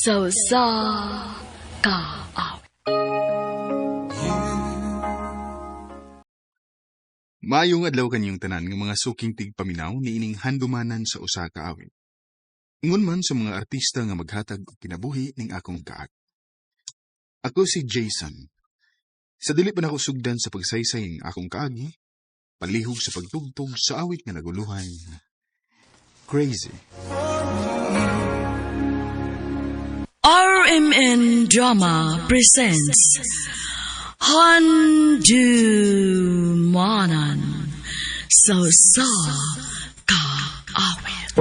So sa ka. Maayong adlaw kanyang tanan ng mga suking tigpaminaw ni ining handumanan sa usa ka awit. Ingon man sa mga artista nga maghatag og kinabuhi ning akong kaag. Ako si Jason. Sa dili pa nako sugdan sa pagsaysay ng akong kaagi, palihog sa pagtugtog sa awit nga naguluhan. Crazy. RMN Drama presents Handumanan So sa ka-awit.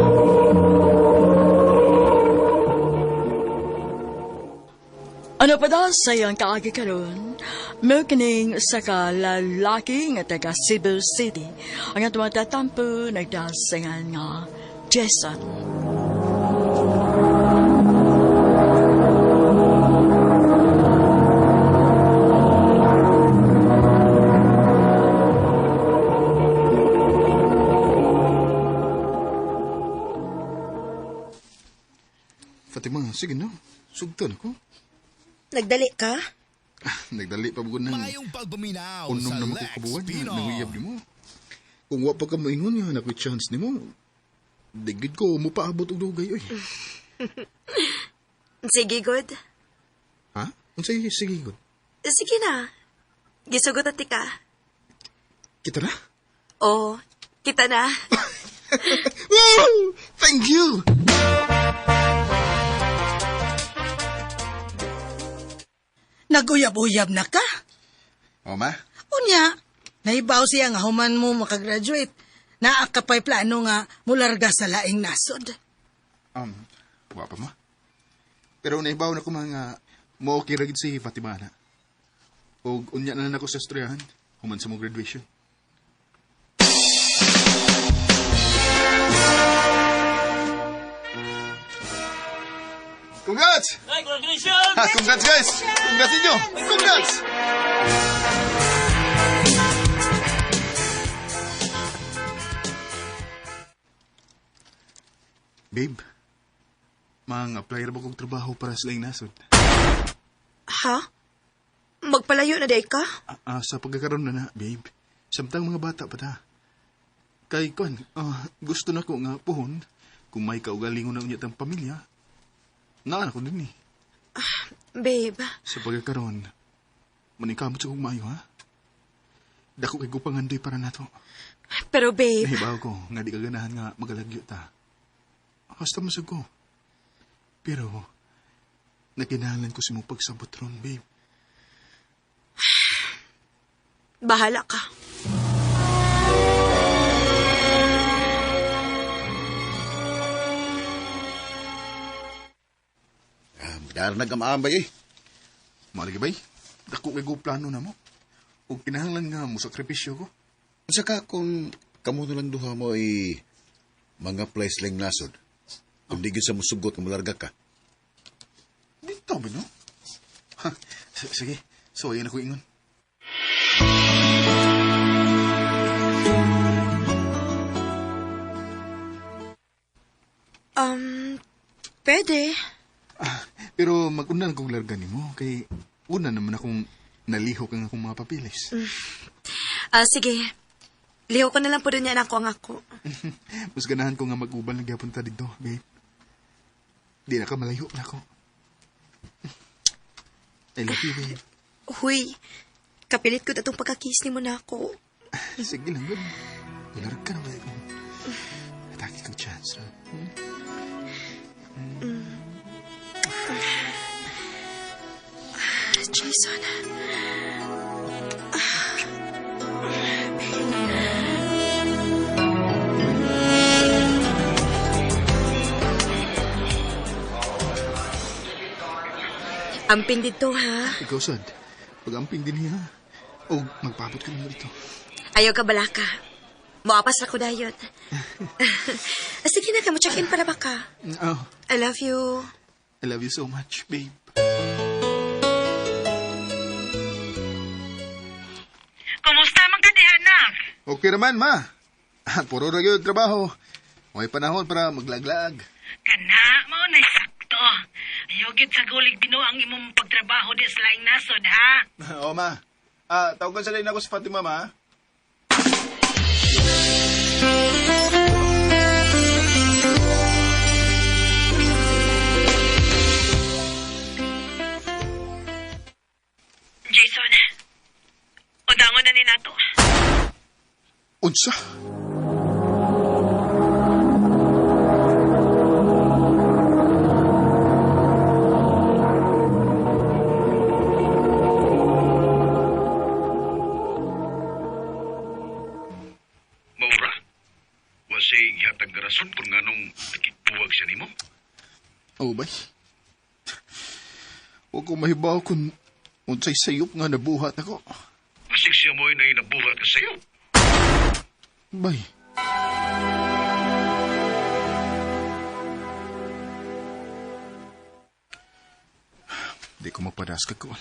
Ano pa daw sayang kaagi karon? May kining sa kalalaki nga taga Cebu City. Ang atong tatampo nagdasingan nga Jason. Fatima, sige na. Sugtan ako. Nagdali ka? Nagdali pa bugon ng Mayong pagpaminaw unom sa na Lex magkukabuan na Pinoy. nanguyab ni mo. Kung wa pa ka maingon nga nakoy chance ni mo, digid ko mo paabot og dugay oy. Sige, good. Ha? Unsay sige gud. Sige na. Gisugot at ka. Kita na? Oo, kita na. Woo! Thank you. Naguyab-uyab na ka. O ma? Unya, naibaw siya nga human mo makagraduate. Naa ka pa'y plano nga mularga sa laing nasod. Wa pa ma. Pero naibaw na ko mga mo okay ra gid si Fatima na. Og unya na lang ako sa estoryahan human sa mo graduation. Congrats! Congratulations! Congrats guys! Congrats ninyo! Congrats! Babe, mang-apply ra ba kong trabaho para sa laing nasod? Ha? Magpalayo na day ka? Sa pagkakaroon na babe. Samtang mga bata pa ta. Kay kon, gusto na ko nga puhon kung may kaugalingon na unya tang pamilya. Naan ako din eh. Babe, Sa pagkakaroon, manikamot sa kong maayo ha? Dako kay gupangandoy para nato. pero babe, Nahibaw ko nga di kaganahan nga magalagyo ta. Hasta masag ko. Pero, nakinahalan ko si mong pagsabot ron, babe. bahala ka. Darnag ang ambay eh. Malagi bay, dako kay plano na mo. Ug kinahanglan nga mo sakripisyo ko. Saka kung kamo na lang duha mo ay mga place lang nasod. Kung di sa musugot nga malarga ka. Dito ba no? Sige, so ayan ako ingon. Pwede. Pero mag-unan kong larga ni mo, kay una naman akong nalihok ang akong mga papilis. Sige. Liho ko na lang po doon yan ako ang ako. Mas ganahan ko nga mag-ubal na gyapon ta dito, babe. Di na ka malayo na ako. I love you, babe. Huy, kapilit ko na itong pagkakis ni mo na ako. Sige lang, babe. Larga ka naman ako. Atake ko chance, ha? Jason. Amping dito, ha? Ikaw, sad. Pag-amping din niya. O, magpapot ka naman dito. Ayaw ka balaka. Muapas ako dayon. Sige na, kamo check-in para ba ka? Oh, I love you. I love you so much, babe. Kumusta man ka di, anak? Okay naman, ma. Puro na yun trabaho. May panahon para maglaglag. Kana, mo na sakto. Ayaw gid sa gulig Ginoo ang imong pagtrabaho di sa laing nasod, ha? Oo, ma. Tawagan sa rin ako si Fatima, ma. Jason, udangon na ni nato. Unsa? Maura, wasay ihatag nga rason kung nganong nagigbuwag siya nimo. Oo, bay. Huwag ko mahibaw kung unsay sayop nga nabuhat ako. Masig siya mo'y na inabuhat ka sa'yo. Bay. Di ko magpadaskat ko.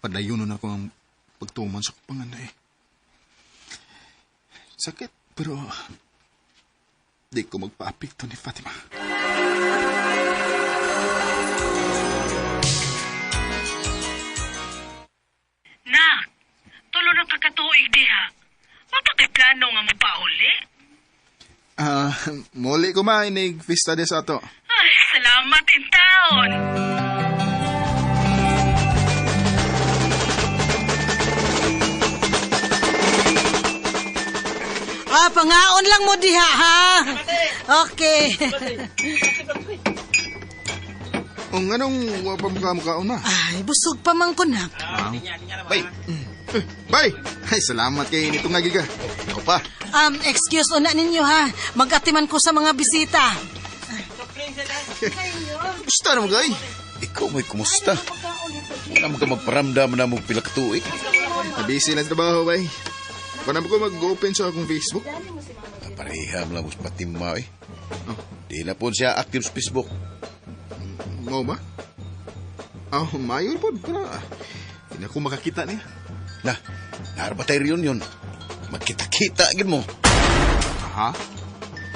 Padayunan ako ang pagtuman sa panganay. Sakit, pero di ko magpa-apekto ni Fatima. Nak, tulo na kakatuig diha. Wala kay plano nga mapauli? Muli ko mainig Vista de Sato. Ay, salamat in taon. Pangaon lang mo diha, ha? Okay. Ang anong wapang kamukaon na? Ay, busog pa man ko na. Bay! Bay! Ay, salamat kay nito nga giga. Ikaw pa. Excuse una ninyo, ha? Mag-atiman ko sa mga bisita. Gusto naman kay? Ikaw mo'y kumusta? Wala mo ka magparamdam na mo pila katuig. Busy lang sa trabaho, bay. Paano ko mag-open sa akong Facebook? Pareham lang mo sa Fatima eh. Di na po siya active sa Facebook. Mo ba? Mayon po. Para hindi na ako makakita niya. Na, naharbatay rin yun. Magkita-kita agad mo. Ha?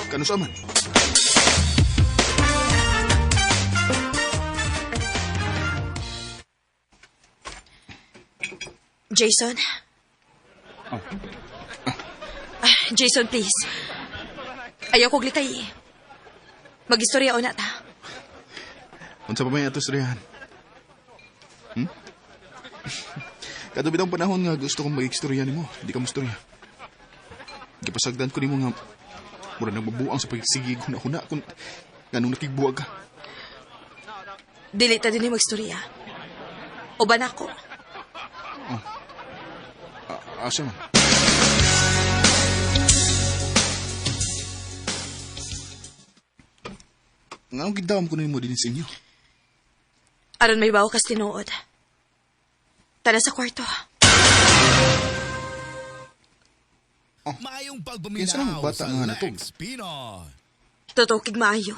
Kano sa man? Jason? Jason, please. Ayaw kong litay. Mag-istorya o na ta. Unsa pa may atos riyan? Kato bitang panahon nga gusto kong mag-ekstorya ni mo. Hindi ka mastorya. Kapasagdan ko ni mo nga mura nagbabuang sa pagsigig huna-huna kung ganong nakigbuwag ka. Dili ta din mag-istorya. O ba na ako? Asa man? Nga ang gidawam ko na mo din sa inyo. Aron may bawa kas tinuod. Tara sa kwarto. Maayong Kinsa ang pagbuminaw bata sa nga natog? Lex Pinoy. Tutukig maayo.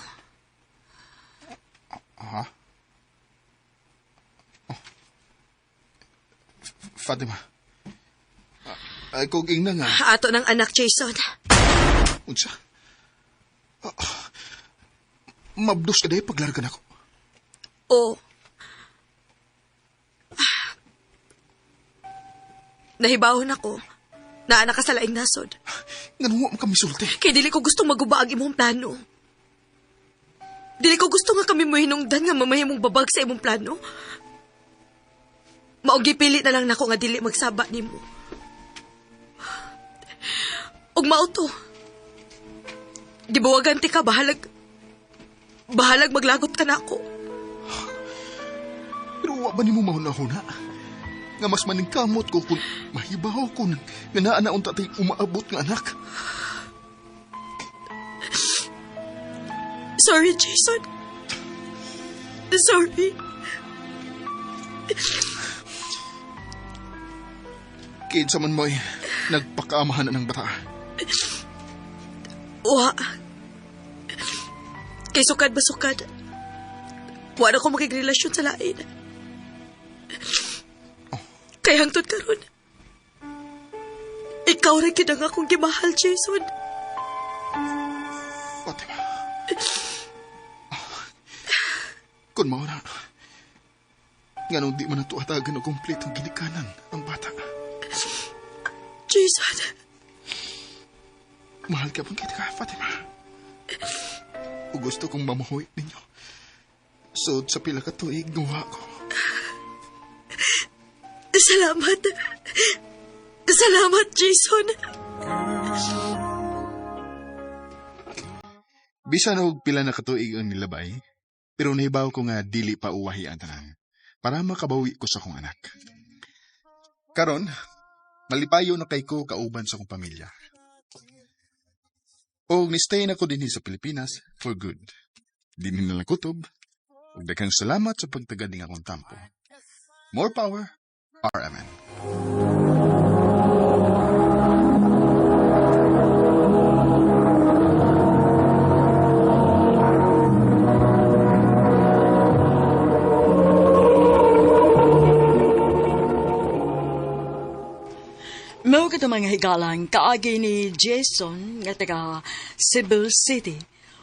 Ha? Fatima. Ay, kung na nga. Ato ng anak, Jason. Unsa? Mabdos ka dahil paglargan ako. O. Nahibawon ako na anak ka sa laing nasod. Nganuwa mo kami sulti. Kaya dili ko gustong maguba ang imong plano. Dili ko gusto nga kami mo hinungdan nga mamahimong babag sa imong plano. Maogi pili na lang nako nga dili magsaba nimo. Og mauto. Gibuwagan ti ka bahalag maglagot ka na ako. Pero wa ba ni mo mahuna-huna? Nga mas maningkamot ko kung mahibaw ko nga naanaon tatay umaabot nga anak. Sorry, Jason. Sorry. Kinsa man mo'y nagpakaamahan na ng bata. Wa. Kay sukad ba sukad? Wala ko makigrelasyon sa lain. Kay hangtod karon. Ikaw rin kinang akong gimahal, Jason. Fatima. Kung mauna, nga nung di man natuatagan o kumpletong ginikanan ang bata. Jason, Mahal ka bang kita ka, Fatima? O gusto kong mamahuwi ninyo. So, sa pila ka tuig, gawa ko. salamat. Salamat, Jason. Bisan og pila na katuig ang nilabay, pero nahibaw ko nga dili pa uwahi ang tanan para makabawi ko sa akong anak. Karon, malipayo na kay ko kauban sa akong pamilya. O nistay na ko din sa Pilipinas for good. Di nila kutob. Ug daghang salamat sa pagtagad ning akong tampo. More power, RMN. Mao ka mga higalang kaagi ni Jason nga taga Cebu City.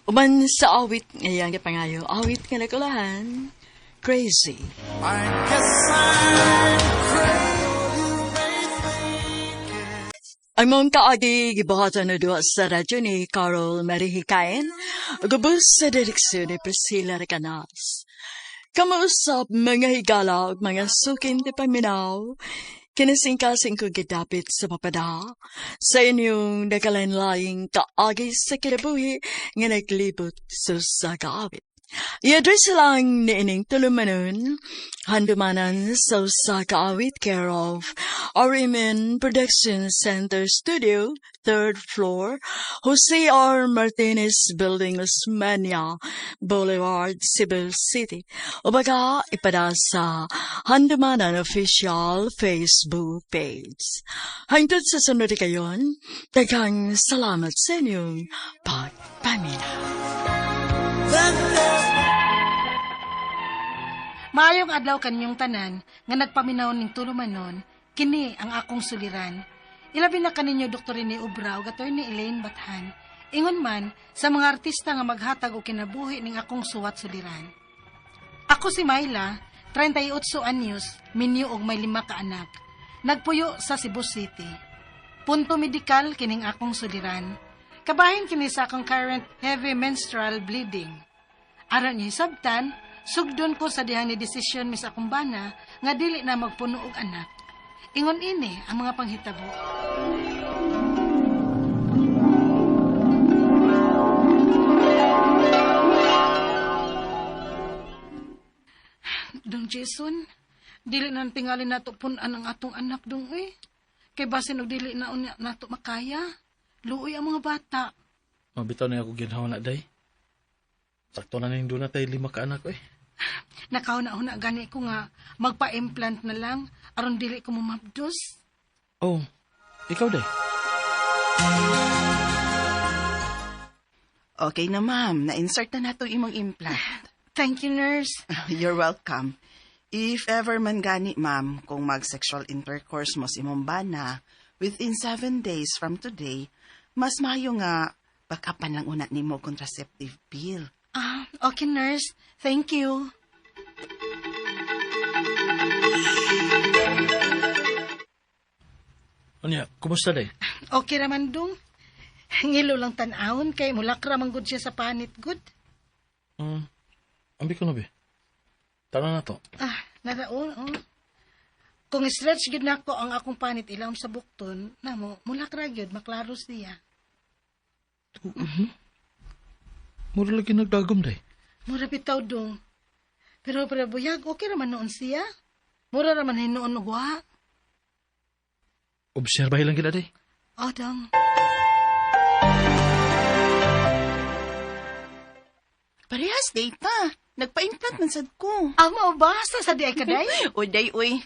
Uman sa awit ngayang pangayo, awit nga nakulahan, Crazy. Ang mong kaagi gibuhatan na duwa sa radyo ni Carol Marihikain, gubos sa direksyon ni Priscilla Recanas. Kamuusap mga higala ug mga sukin ti paminaw, kinasingkasing ko gidapit sa mapada sa inyong nakalanlaying kaagi sa kinabuhi nga naglibot sa kaawit. I-address lang ni ining tulumanon, handumanan sa kaawit care of RMN Production Center Studio, 3rd floor, Jose R. Martinez Building, Osmania Boulevard, Cebu City. O baka ipada sa handumanan official Facebook page. Hangtod sa sunod kayon, daghang salamat sa inyong pagpaminaw. Maayong adlaw kanyong tanan nga nagpaminaw ning tulumanon, kini ang akong suliran. Ilabi na kaninyo Dr. Rene Ubrao, Atty. Elaine Bathan. Ingon man sa mga artista nga maghatag og kinabuhi ning akong suwat suliran. Ako si Myla, 38 anyos, minyo og may 5 ka anak. Nagpuyo sa Cebu City. Punto medikal kining akong suliran. Kabahin kini sa akong current heavy menstrual bleeding. Aron niya hisabtan, sugdon ko sa dihang ni desisyon mis akong bana nga dili na magpuno og anak. Ingon ini ang mga panghitabo. Dong Jason, dili na tingali nato punan ang atong anak dong Kay basin og dili na unya nato makaya. Luoy ang mga bata. Mabitaw na ako ginhawa na, day. Sakto na nindun na tayo 5 ka anak, Nakauna-una gani ko nga magpa-implant na lang aron dili ko mumabdos. Oh, ikaw, day. Okay na, ma'am. Na-insert na nato imong implant. Thank you, nurse. You're welcome. If ever man gani, ma'am, kung mag-sexual intercourse mo si imong bana, within 7 days from today, mas maayo nga bakapan lang una nimo contraceptive pill. Okay, nurse. Thank you. Anya, kumusta, day? Okay raman dong. Ngilo lang tan-awon kay mulakra man gud siya sa panit gud. Ambi ko na, be. Tara na to. Naraon, Kung stretch gud nako ang akong panit ilawom sa bukton, namo mulakra gyud maklaro siya. Mura lagi nagdagom, day. Mura bitaw dong. Pero buyag, okay raman noon siya. Mura raman hinuon og wa. Obserbahin lang kita, day. Dong. Parehas, data. Nagpa-implant man sad ko. Mao ba sa di ay kaday? O, day, uy.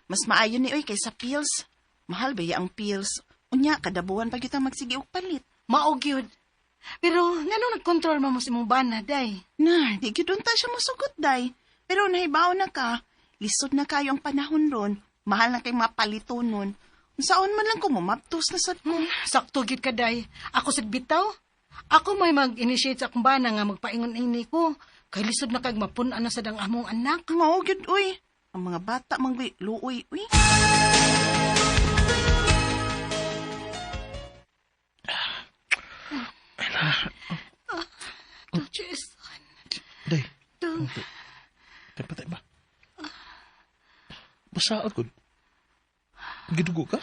Mas maayo ni, uy, kaysa pills. Mahal ba ang pills? Unya, kadabuan pa kita magsige og palit. Mao gyud. Pero ngano nagkontrol mo si mong bana, day? Na, di gyud unta siya mosugot, day. Pero nahibaw na ka. Lisod na kayo ang panahon ron. Mahal na kayong mga palito nun. Saan man lang ko mumaptos na sad ko. Sakto gyud ka, day. Ako sad bitaw. Ako may mag-initiate sa akong bana nga magpaingon ini ko. Kay lisod na kag mapunan na sa dang among anak. Mao gyud uy. Ang mga bata manggi luoy uy. Jason. Day, Dong. patay ba? Basa ako. Gidugo ka?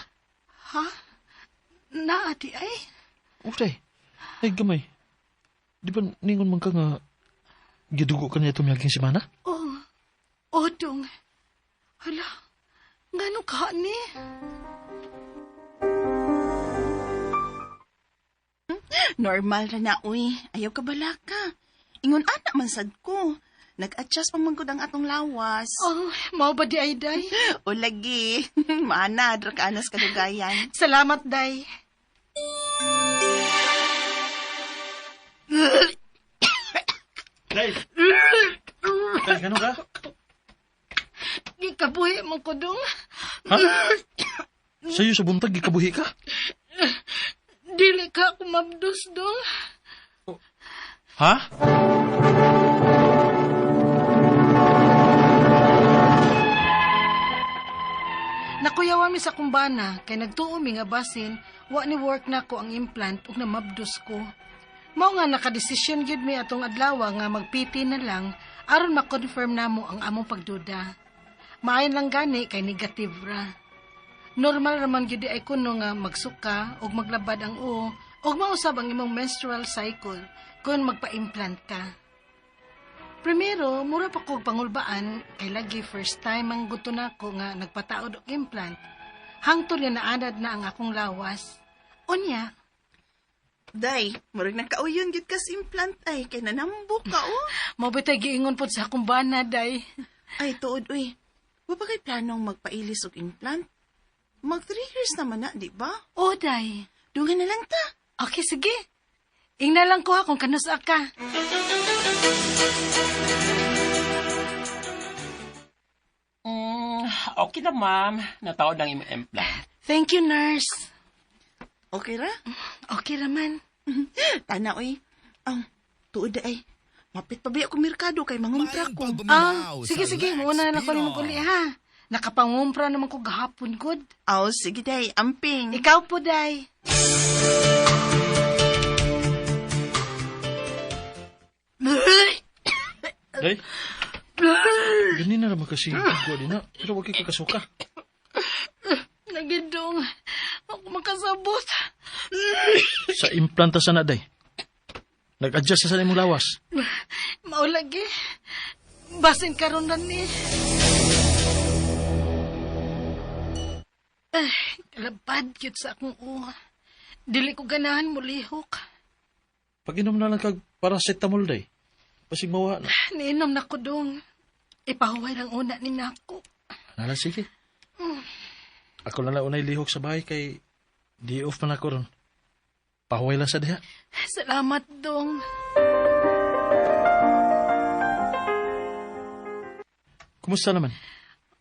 Ha? Naadi ay? Oh, day. Ay, gamay. Di ba ningon man ka nga gidugo ka niya itong yaging semana? Oh. Oh, dong. Hala. Ngano ka ni? Normal ra na uy. Ayaw ka bala ka. Ingon ana man sad ko. Nag-adjust pa man gud ang atong lawas. Oh, mao ba di ay, day? O lagi. Maana dra ka anas kadugayan. Salamat, day. Day! Day, gano'n ka? Gikabuhi mo ko, dong. Ha? Sa'yo sa buntag, gikabuhi ka? Dili ka ako mabdos, dong. Ha? Nakuyawan mi sa kumbana, kay nagtuo mi nga basin, wa ni work na ko ang implant ug namabdos ko. Mao nga nakadesisyon gyud mi atong adlaw nga magpiti na lang aron ma-confirm namo ang among pagduda. Maayon lang gani kay negative ra. Normal raman gyud ay kuno nga magsuka ug maglabad ang uo ug mausab ang imong menstrual cycle kung magpa-implant ka. Primero, mura pa kog pangulbaan kay lagi first time ang gusto na ko nga nagpataod og implant. Hangtod nga naanad na ang akong lawas. Unya, Day, murag nakauyon gyud kas implant ay kay nanambo ka oh. mabitay giingon pod sa akong bana, day. Ay tuod uy. Wa pa kay planong magpailis og implant? Mag 3 years naman na, di ba? O, day. Dungan na lang ta. Okay, sige. Ingna lang ko ha kung kanusa ka. Okay na, ma'am. Natawad ang imong implant. Thank you, nurse. Okay ra? Okay raman. Tana uy. Ang tuod ay. Mapit pa ba ako merkado kay mangumpra ko. Sige. Muna na ko rin muli, ha. Nakapangumpra naman ko gahapon, good. Aw, sige day, amping. Ikaw po, day. Day? Ganun na naman kasi ko din na. Pero wag kayo kasuka. Nagidong. Ako makasabot. Sa implanta sana, day. Nag-adjust sa imong lawas. Maulagi. Basin karon na ni. Kalabad yun sa akong uwa. Dili ko ganahan mo lihok. Pag-inom na lang kag paracetamol, day. Pasig mawa na. Niinom na ko dong. Ipahuway lang una ni nako. Nala, sige. Ako na lang unay lihok sa bahay kay di off man ako ron. Pahuway lang sa diha. Salamat dong. Kumusta naman?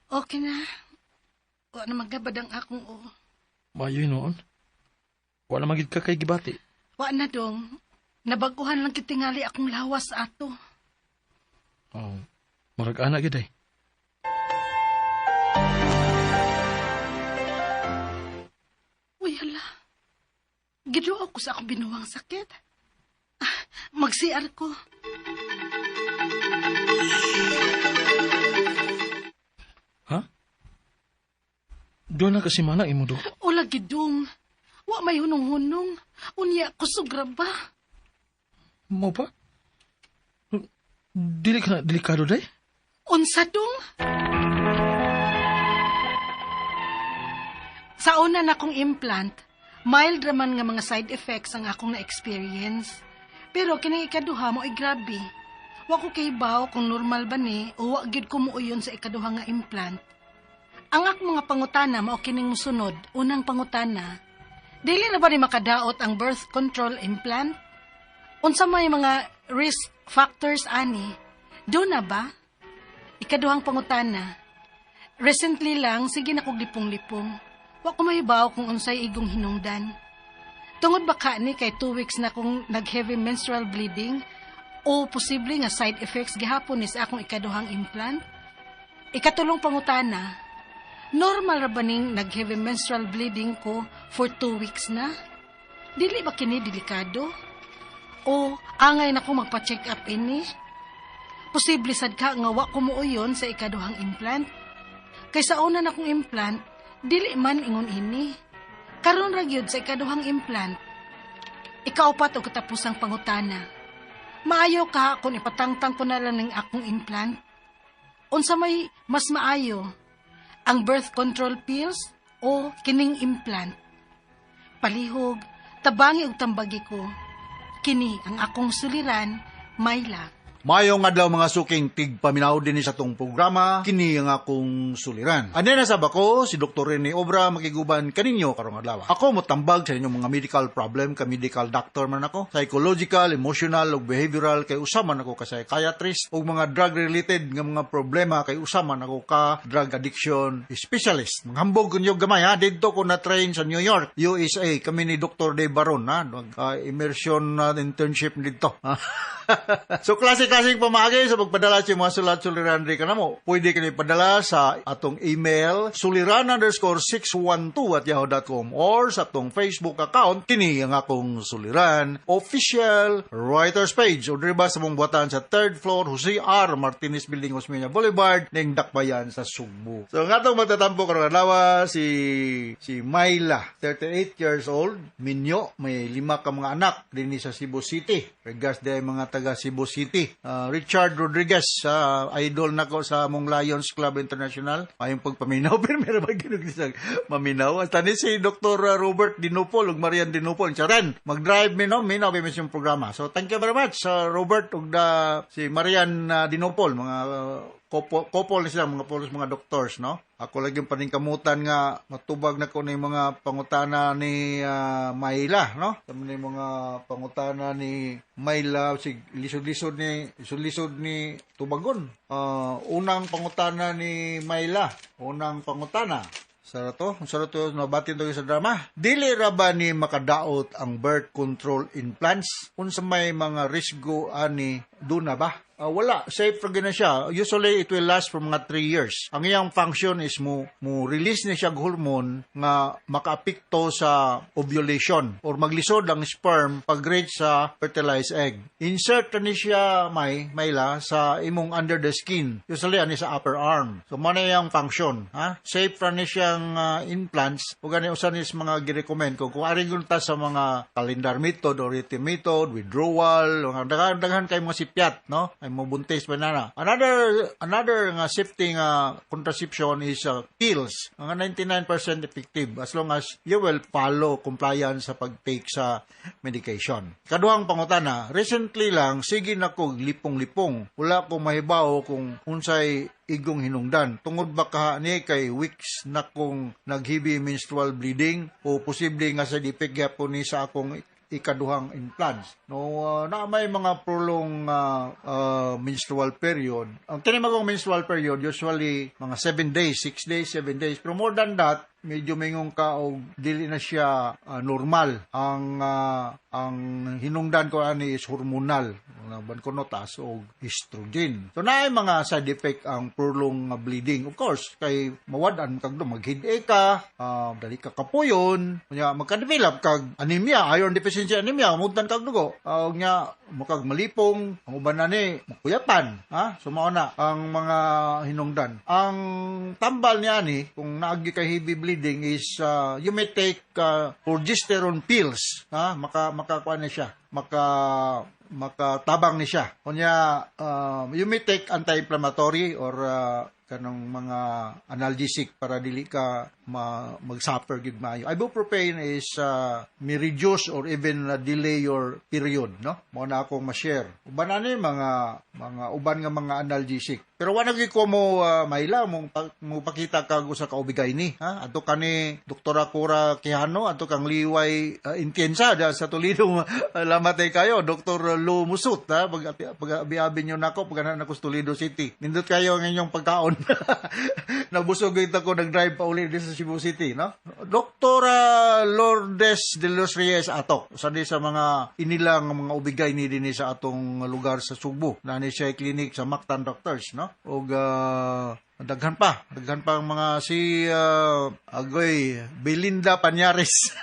Okay na. Wa na magabad ang akong uwa. Mayoy noon. Wala magid ka kay gibati. Wa na dong. Nabaguhan lang kitingali akong lawas ato. Oh, marag anak gid ay. Uy, hala. Gido ako sa akong binuwang sakit. Mag-CR ko. Ha? Doon na kasi manang imo do. O lagi dong. Wa may hunong-hunong. Unya, kusugra ba? Mo pa? Dili ka na delikado day? Unsa dong? Sa una na kong implant, mild raman nga mga side effects ang akong na-experience. Pero kining ikaduha mo ay grabe. Wa ko kahibaw kung normal ba ni o wa gyud ko muuyon sa ikaduha nga implant. Ang akong mga pangutana mao kining mosunod. Unang pangutana, dili na ba ni makadaot ang birth control implant? Unsa may mga risk factors ani? Do na ba? Ikaduhang pangutana, recently lang sige na kog lipong-lipong. Wa ko mahibaw kung unsay igong hinungdan. Tungod ba ka ni kay 2 weeks na kong nag-heavy menstrual bleeding O posible nga side effects gihapon ni sa akong ikaduhang implant? Ikatulong pangutana, normal ra ba ning nag-heavy menstrual bleeding ko for 2 weeks na? Dili ba kini delikado? O angay na ko magpa-check up ini? Posible sad ka nga wa ko muuyon sa ikaduhang implant? Kaysa una na kong implant, dili man ingon ini. Karon ra gyud sa ikaduhang implant. Ikaupat o katapusang pangutana. Maayo ka kung ipatangtang ko na lang ng akong implant? Unsa may mas maayo? Ang birth control pills o kining implant? Palihog, tabangi ug tambagi ko. Kini ang akong suliran, Myla. Mayong adlaw mga suking tigpaminaw din sa tong programa, kini ang akong suliran. Ane na sab ako, si Dr. Rene Obra, makiguban kaninyo karong adlaw. Ako motambag sa inyong mga medical problem, ka medical doctor man ako, psychological, emotional, ug behavioral, kay usaman ako ka psychiatrist, ug mga drug-related nga mga problema, kay usaman ako ka drug addiction specialist. Manghambog kunyo gamay ha, dito ko na-train sa New York, USA, kami ni Dr. Dave Baron, ha, immersion internship dito. So, klaseng pamagi sa pagpadala sa mga sulat-suliran rin ka na mo. Pwede ka ipadala sa atong email, suliran_612@yahoo.com or sa atong Facebook account, kini ang akong suliran, official writer's page. O diba sa mong buwatan sa 3rd floor, Jose R. Martinez Building, Osmeña Boulevard, ning Dakbayan sa Sugbo. So, ang atong magtatampo karong adlaw, si Myla, 38 years old, minyo, may 5 ka mga anak, din sa Cebu City. Regards day mga taga Cebu City. Richard Rodriguez, idol nako sa mong Lions Club International. Ayong pagpaminaw, pero meron ba ginugisag maminaw? At tani si Dr. Robert Dinopol ug Marian Dinopol. Charan, mag-drive minaw yung programa. So, thank you very much, Robert ug si Marian Dinopol, mga couple sila, mga polos, mga doctors, no? Ako lagi yung paningkamutan nga matubag na ko na yung mga pangutana ni Myla, no? Tama na yung mga pangutana ni Myla, lisod-lisod ni Tubagon. Unang pangutana ni Myla, Sarato, nabatin to sa drama. Dili ra ba ni makadaot ang birth control implants? Unsa may mga risgo ani duna ba? Wala, safe ra gina siya. Usually it will last for mga 3 years. Ang iyang function is mo release ni siya hormone nga makaapekto sa ovulation or maglisod ang sperm pag reach sa fertilized egg. Insert ni siya Myla sa imong under the skin. Usually ani sa upper arm. So man iyang function, ha? Safe ra ni siyang implants. Ug ani usa ni mga gi-recommend ko kung ari ta sa mga calendar method or rhythm method, withdrawal, daghan kay mga sipyat, no? Ay mo buntis pa na. Another nga safety nga contraception is pills. Ang 99% effective as long as you will follow compliance sa pag-take sa medication. Kaduhang pangutana, recently lang sige na ko lipong-lipong. Wala ko mahibaw kung unsay igong hinungdan. Tungod ba ka ni kay weeks na kong nagheavy menstrual bleeding o posible nga sa defect gyapon ni sa akong ikaduhang implants. No, na may mga prolong menstrual period. Ang tinimagong menstrual period, usually mga 7 days, 6 days, 7 days. Pero more than that, medyo mingong ka o dili na siya normal. Ang hinungdan ko ani is hormonal. Ban ko notas o estrogen. So na mga side effect ang prolong bleeding. Of course, kay mawadan kag mag-headache ka, dali ka kapuyon, nya magka-develop kag anemia, iron deficiency anemia, mudan kag dugo. Nya makag malipong, ang uban na ni makuyapan, ha? So mao na ang mga hinungdan. Ang tambal niya ni kung naagi kay heavy bleeding is you may take progesterone pills, ha? Makakuan na siya. Makatabang ni siya. Kunya, you may take anti-inflammatory or kanang mga analgesic para dili ka mag-suffer gid maayo. Ibuprofen is may reduce or even delay your period, no? Mao na akong ma-share. Uban ani mga uban nga mga analgesic. Pero wala gyud ko mo Myla mo pakita kag usa ka ubigay ni, ha? Adto kani Doktora Cora Quijano, adto kang Liway Intiensa sa Toledo. Lamatay kayo, Dr. Lu Musut, ha? Pag-abi nyo nako pag sa Toledo City. Nindot kayo ang inyong pagkaon. Nabusog ito ko nag-drive pa uli sa sa Cebu City, no? Dr. Lourdes de los Reyes ato. Sa mga inilang mga ubigay ni din sa atong lugar sa Subo. Na ni siya clinic sa Mactan Doctors, no? O daghan pa ang mga si Agoy Belinda Pañares.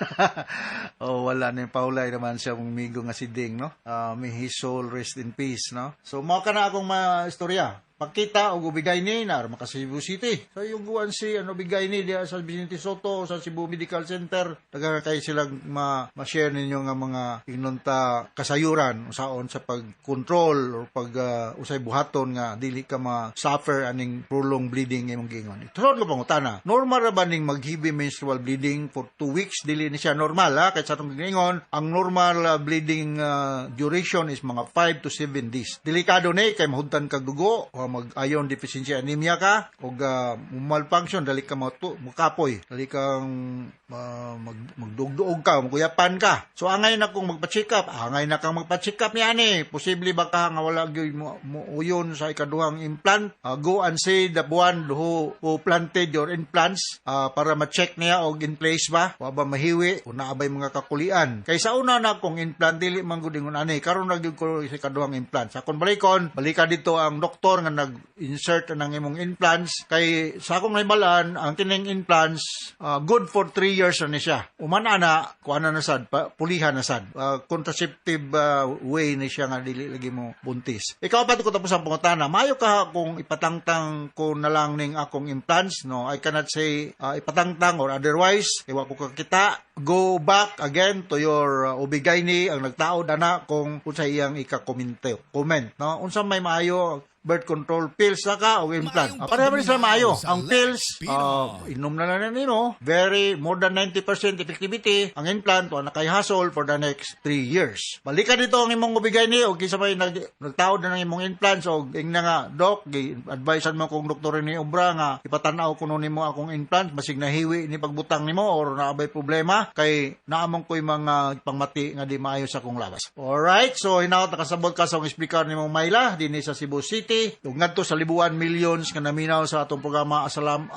Wala na yung paulay naman siya mong migo nga si Ding, no? May his soul rest in peace, no? So mao kana akong istorya. Pagkita o ubigay ni na maka Cebu City. So yung guwan si bigay ni diya sa Vicente Soto sa Cebu Medical Center. Taga kay silang ma-share ninyo nga mga inunta kasayuran usaon sa pag-control o pag usay buhaton nga dili ka ma-suffer aning prolonged bleeding imong giingon. Tusod ko pangutana. Normal ra ba ning mag-heavy menstrual bleeding for 2 weeks? Dili ni siya normal ha kay sa atong giingon ang normal bleeding duration is mga 5 to 7 days. Delikado ni kay mahudtan kag dugo o mag-iron deficiency anemia ka o malfunction dali ka makapoy dali kang magdugduog ka maguyapan ka. So angay na kung magpa-check up niya ni posible ba ka nga wala gyud mo uyon sa ikaduhang implant. Go and see the one who planted your implants para ma-check niya og in place ba wa ba mahiwi o naabay mga kakulian. Kay sa una na kung implant dili man gud ingon ani karon na gyud ko sa ikaduhang implant. Sa kon balika dito ang doktor nga nag-insert ng imong implants kay sa akong nahibalaan ang kining implants good for 3 years na siya. Umana na kuana na sad pulihan na sad. Contraceptive way ni siya nga dili lagi mo buntis. Ikaw pa ko tapos ang pangutana, mayo ka kung ipatangtang ko na lang ning akong implants, no? I cannot say ipatangtang or otherwise iwa ko kakita. Go back again to your ubigayni ang nagtaod ana kung unsa iyang comment, no? Unsa may maayo birth control pills na ka o implant. Pareha sila maayo. Ang pills, inom na nino, very more than 90% effectivity. Ang implant, nakay-hassle for the next 3 years. Balikan dito ang imong ubigay ni, o kisa may nagtaod na ng imong implants, o ingna nga, Doc, advisean mo kung doktor ni Obra nga, ipatanaw ko nun mo akong implant, basig nahiwi ni pagbutang nimo or naabay problema, kay naamong ko'y mga pangmati nga di maayo sa kong lawas. Alright, so hinaot nakasabot ka sa explicar ni mong Mayla, din sa Cebu City. Ug ngadto sa libuan millions nga naminaw sa atong programa asalam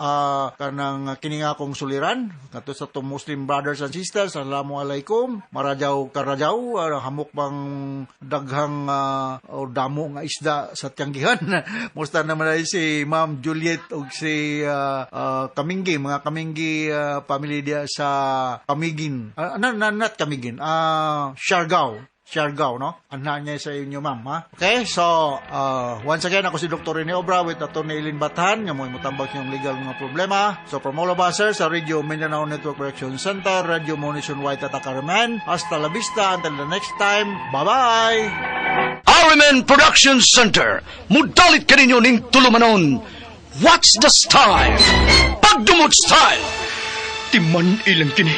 kanang kininga kong suliran ngadto sa atong Muslim brothers and sisters, assalamualaikum, marajaw karajaw, hamok pang daghang o damo nga isda sa tiyanggihan. Musta naman ay si Ma'am Juliet ug si Kaminggi, mga Kaminggi family dia sa Kamigin, not Kamigin, Siargao, no? Anak niya sa inyo, ma'am, ha? Okay, so, once again, ako si Dr. Rene Obra with Atty. Eileen Bathan, nga mo imutambag yung legal mga problema. So, from all of us, sir, sa Radio Mindanao Network Correction Center, Radio Monition White at Acaraman, hasta la vista, until the next time, bye-bye! Acaraman Production Center, mudalit ka ninyo ning tulumanon. What's the style? Pagdumot style! Timan ilang kini.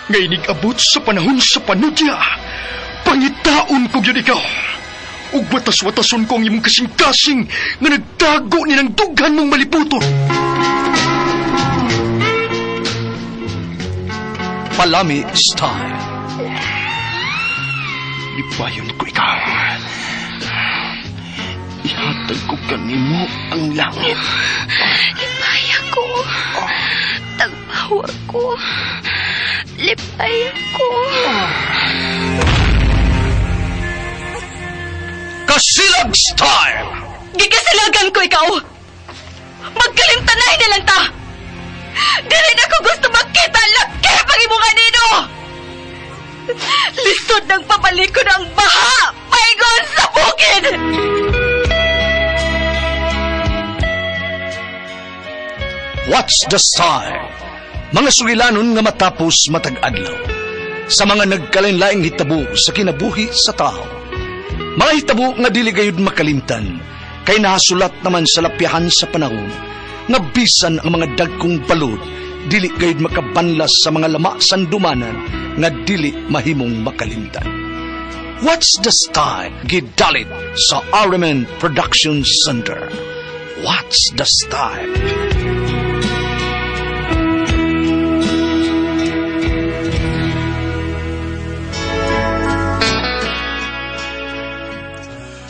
Ngay nag-abot sa panahon sa panudya. Pangitaon ko yun ikaw. Ug batas-watason ko ang imong kasing-kasing nga nagtago ni ng dughan mong malibuton. Palami style. Lipayon ko ikaw. Ihatag ko kanimo ang langit. Lipaya ko. Tagpawa ko. Lipaya ko. Kasilag style! Gigasilagan ko ikaw! Magkalimtanay na lang ta! Dili na ko gusto makita ang laki pag imong kanino! Lisod ng papalikod ang baha! Paigon sa bukid! What's the style? Mga sugilanon nga matapos matag-adlaw. Sa mga nagkalain-laing hitabo sa kinabuhi sa tao. Mga hitabo nga dili gayud makalimtan, kay nasulat naman sa lapyahan sa panahon, nga bisan ang mga dagkong balod, dili gayud makabanlas sa mga lama sandumanan, nga dili mahimong makalimtan. What's the style? Gidalit sa Acaraman Production Center. What's the style?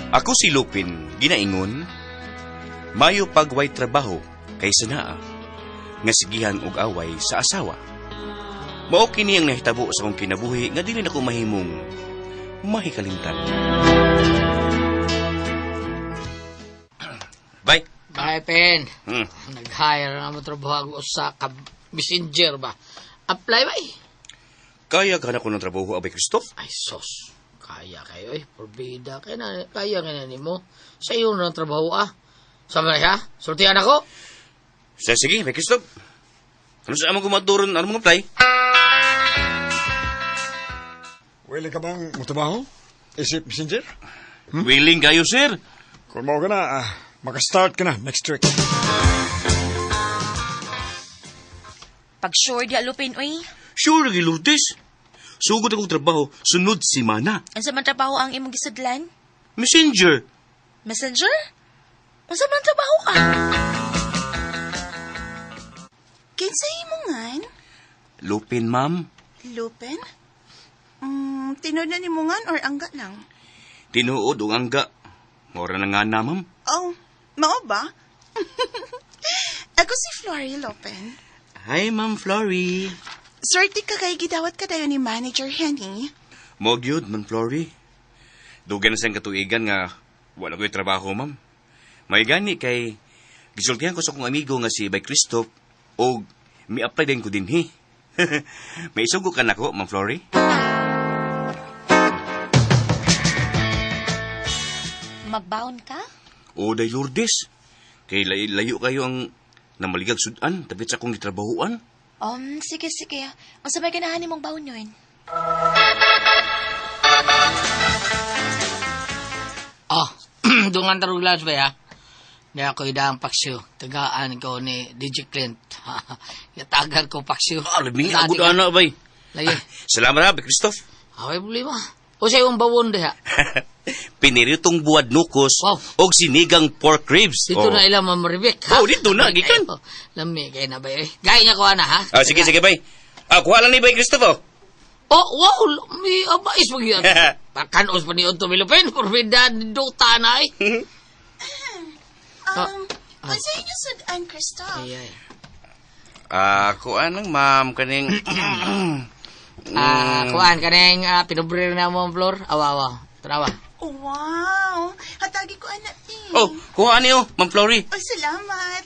Ako si Lupin, ginaingon, mayo pagway trabaho kaysa naa. nga sigihan og away sa asawa. Mao kini ang nahitabo sa akong kinabuhi nga dili na ko mahimong mahikalimtan. Bye. Bye, Pen. Nag-hire na mo trabaho sa messenger ba? Apply ba eh? Kaya ka na ko ng trabaho, Abay Christoph? Ay, sos. Kaya kayo eh. Porbida. Kaya nga na mo. Sa iyo na ng trabaho Sama na siya? Sortihan ako? Sige, Abay Christoph. Ano sa amang kumaturon? Ano mong apply? Willing ka bang magtrabaho? Isip messenger? Willing kayo, sir. Kung mo ka na, maka-start ka na next week. Pag sure di alupin, uy. Sure, Lourdes. Sugod akong trabaho, sunod simana. Unsa man trabaho ang imong gisudlan? Messenger. Messenger? Unsa man trabaho ka? Kinsay mo ngan? Lupin, ma'am. Lupin? Tinood na ni mo ngan or angga lang? Tinuod o angga. Mora na nga na, ma'am. Oh, mao ba? Ako si Flory Lupin. Hi, Ma'am Flory. Swerte ka kay gidawat ka dayo ni Manager Henny. Mogyod, Ma'am Flory. Dugan na siyang katuigan nga wala ko'y trabaho, ma'am. May gani kay gisultihan ko sa kong amigo nga si Bay Christoph o mi-apply din ko din, May isugo ka na ko, Ma'am Flory? Magbaon ka? O, day Lourdes. Kay layo kayo ang namaligag sudan, tapit sa akong gitrabahuan. Sige. Ang sabay ganahan mong baon yun. Dungan tarong lunch ba ya? Di ako idang paksyo. Tagaan ko ni DJ Clint. Yatagan ko paksyo. Alami, agud ana, bay. Lagi. Salamat na, Bay Christoph. Away problema. O sa yung bawon diha. Piniritong buwad nukos og sinigang pork ribs. Dito na ilang mamaribik, ha? Dito na, gikan. Lami, kaya na ba eh. Gaya niya ko na, ha? Sige, bay. Kuha lang ni Bay Christoph, wow, may abais mo yan. Pakanos pa ni Otto Milupin, porbida, dota na eh. Kasi inyo sudan, Christoph? Kuha lang, ma'am, kaning... kuhaan ka nang pinubrir na mo ang floor. Awa. Tarawa. Wow! Hatagi ko anak eh. Kuha niyo, Ma'am Flory. Salamat.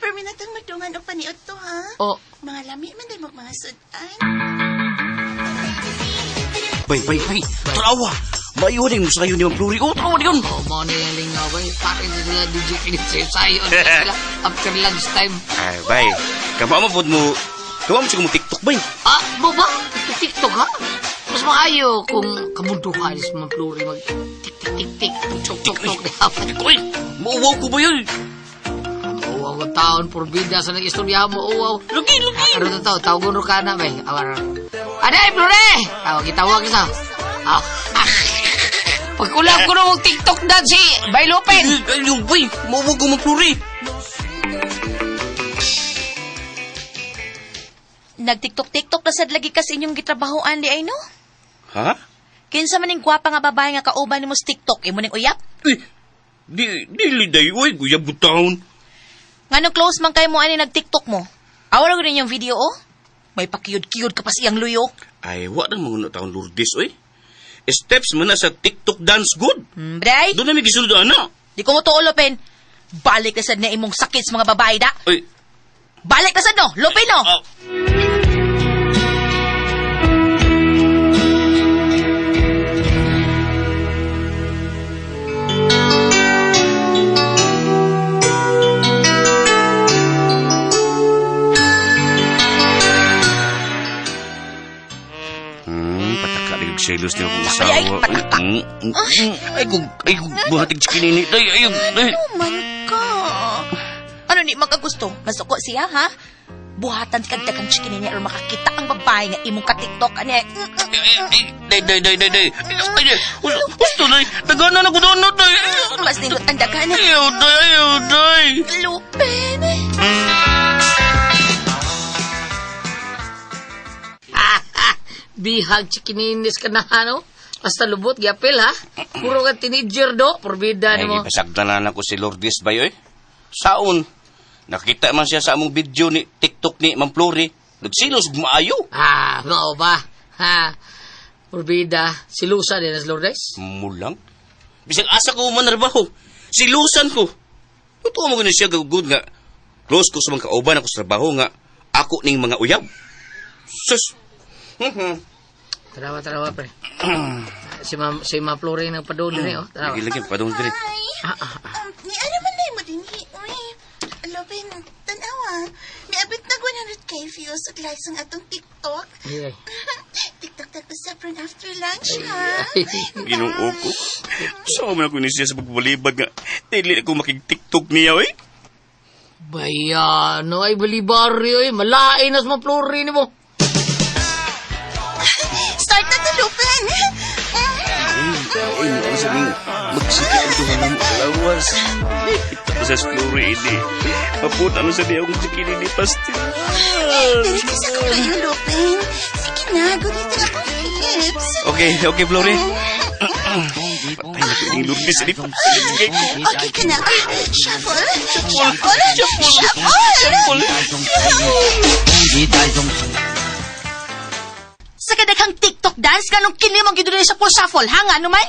Pero minatang madungan o paniot to, ha? Mga lami man din mga sudan. Bay. Tarawa. Mayunin mo sa kayo ni Ma'am Flory. Tarawa yun. Mga nilaling nga, bay. Parang sila DJ Clint sayo. After lunch time. Bay. Kama po mo... Gawa mo siguro mo TikTok, bay. Baba? TikTok, ha? Mas maayo kung kamunduhan is mga pluri mag-tik-tik-tik-tik, tuk-tuk-tuk. Uy, mauwaw ko ba yun? Mauwaw ang taon, porbida sa nag-istorya mo, uwaw. Lugi! Ano to, tawagon ka na, bay. Aday, pluri! Tawag isa. Pagkulang ko na mag-TikTok dance si Bay Lupin. Yung bay, mauwaw ko mga pluri. Nag-tiktok-tiktok na sad lagi kasi inyong gitrabahoan di ay no? Ha? Kinsa maning gwapa nga babae nga kauban nimo sa TikTok imo ning uyap? Dili day, uy, guyab butahon. Ngano close man kay mo ani nag-TikTok mo? Awala ko din yung video May pakiyod-kiyod ka pa siyang luyo. Ay, wala mga taon Lourdes, oy. Steps mo na sa TikTok dance good. Bray? Doon na may gisulod ana. Di ko mo to Lupin. Balik na sad na imong sakit sa mga babae da. Oy. Balik na sad no, Lupin no. Selos niyo kung asawa. Ay, kung buhatig sa kinini. Ay. Ano man ka? Ano ni magagusto? Masuko siya, ha? Buhatan ka kang chikinini or makakita ang babae nga imong ka-TikTok. Day. Gusto, day. Daganan ako doon, day. Mas nindot ang daganan. Ayaw, day. Lupin. Bihag chikininis ka na, ano? Basta lubot, gyapil, ha? Puro ka teenager, do. Porbida ni mo. Ay, pasagdanan ako si Lourdes ba, yoy? Saon? Nakita man siya sa among video ni TikTok ni Ma'am Flori. Nagsilos maayo. Mao ba? Porbida, silusa din as Lourdes? Mulang? Bisag asa ko manarbaho. Silusan ko. Ito mo gani siya gagud nga. Close ko sa mga kauban ako sa trabaho nga. Ako ning mga uyab. Sus. Tarawa, pre. si Ma'am Flori nagpadol din oh. Tarawa. Lagi padong dire. Ni ano man na mo din uy. Lopin, tanawa. May abit na 100k views at likes ang atong TikTok. Ay. TikTok tag-usap ron after lunch, ha? Ginoo ko. Saan man ako ni siya sa pagbalibad nga. Dili ako makig-TikTok niya, oy. Bayano ay balibaryo eh. Malain as Ma'am Flori ni mo. Start na Lupin! Ay, ano sabihin, magsikip ang tuhan mo kalawas. Sa Flori, hindi. Papunta na sa diya akong sikili ni Pastil. Dali ka sa kayo, Lupin. Sige na, gunitin ako hips. Okay, Flori. Patay na ko yung Lourdes. Okay ka na. Shuffle. Sa kadaghang TikTok dance, ganong kinimang gido sa full shuffle, ha nga naman?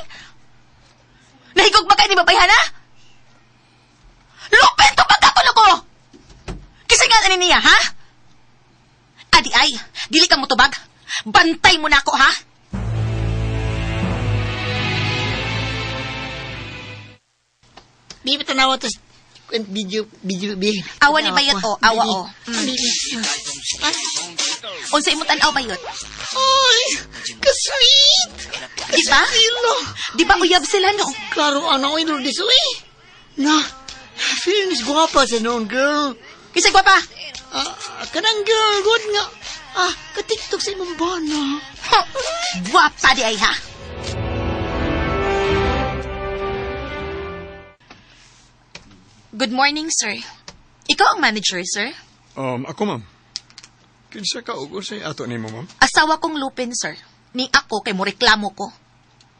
Nahigog ba kayo ni babayhan, ha? Lupin, tupagkapon ako! Kasi nga niya, ha? Adi ay, dili ka mo tubag. Bantay mo na ako, ha? Di ba tanawa to video. Awa ni Bayot, o. Awa, o. Unsa imo tan-aw, Bayot? Ay, ka-sweet! Di ba? Di ba uyab sila, no? Klaro, ano ko yung Lourdes, uy. Feeling is guwapa sa noon, girl. Kisay guwapa? Kanang girl, good nga. Ka-TikTok sa imong bana. Guwapa di ay, ha? Good morning, sir. Ikaw ang manager, sir? Ako, ma'am. Kinsa ka ugo sa ato ni mo, ma'am? Asawa kong Lupin, sir. Ni ako kay mo reklamo ko.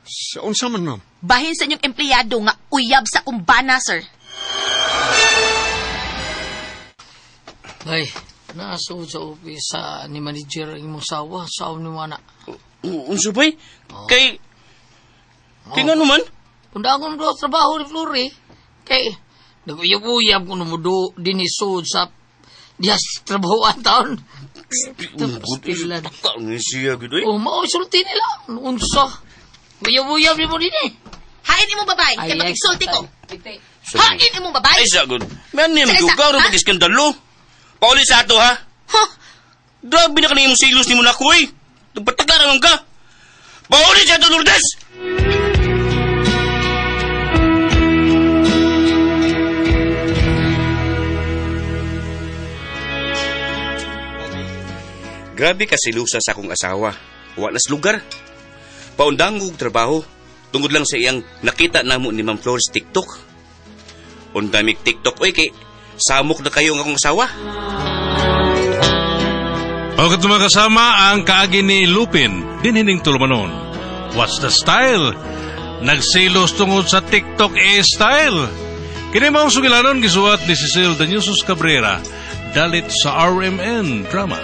Sa unsa man, ma'am? Bahin sa inyong empleyado nga uyab sa kumbana, sir. Ay, naaso sa office ni manager ang imong sawa. Saan ni mo, anak? Unsa bay? Kay nga naman? Pundangon ko trabaho ni Flori. Kay nag-uyab-uyab ko numudo din isod sa diyas trabahoan taon. Tapos pila na. Kaon siya gito eh. Mausulti nila. Unsa? Uyab-uyab ni mo din eh. Hain mo babay, kaya mag-exulti ko. Hain mo babay. Ay, sagod. May anim, lugaw rin mag-iskandalo. Pauli sa ato, ha? Grabe na kanina mong silos ni mo na ko, eh. Nagpatagaran ka. Pauli sa ato, Lourdes! Grabe ka silusa sa akong asawa. Walas lugar. Paundangog trabaho. Tungod lang sa iyang nakita namo ni Ma'am Flores TikTok. Undamig TikTok, oy, kay samok na kayo ng akong asawa. O mga kasama ang kaagi ni Lupin, dinhining tulumanon. What's the style? Nagsilos tungod sa TikTok style. Kini maong sugilanon gisuwat ni Cecil Daniusos Cabrera, dalit sa RMN Drama.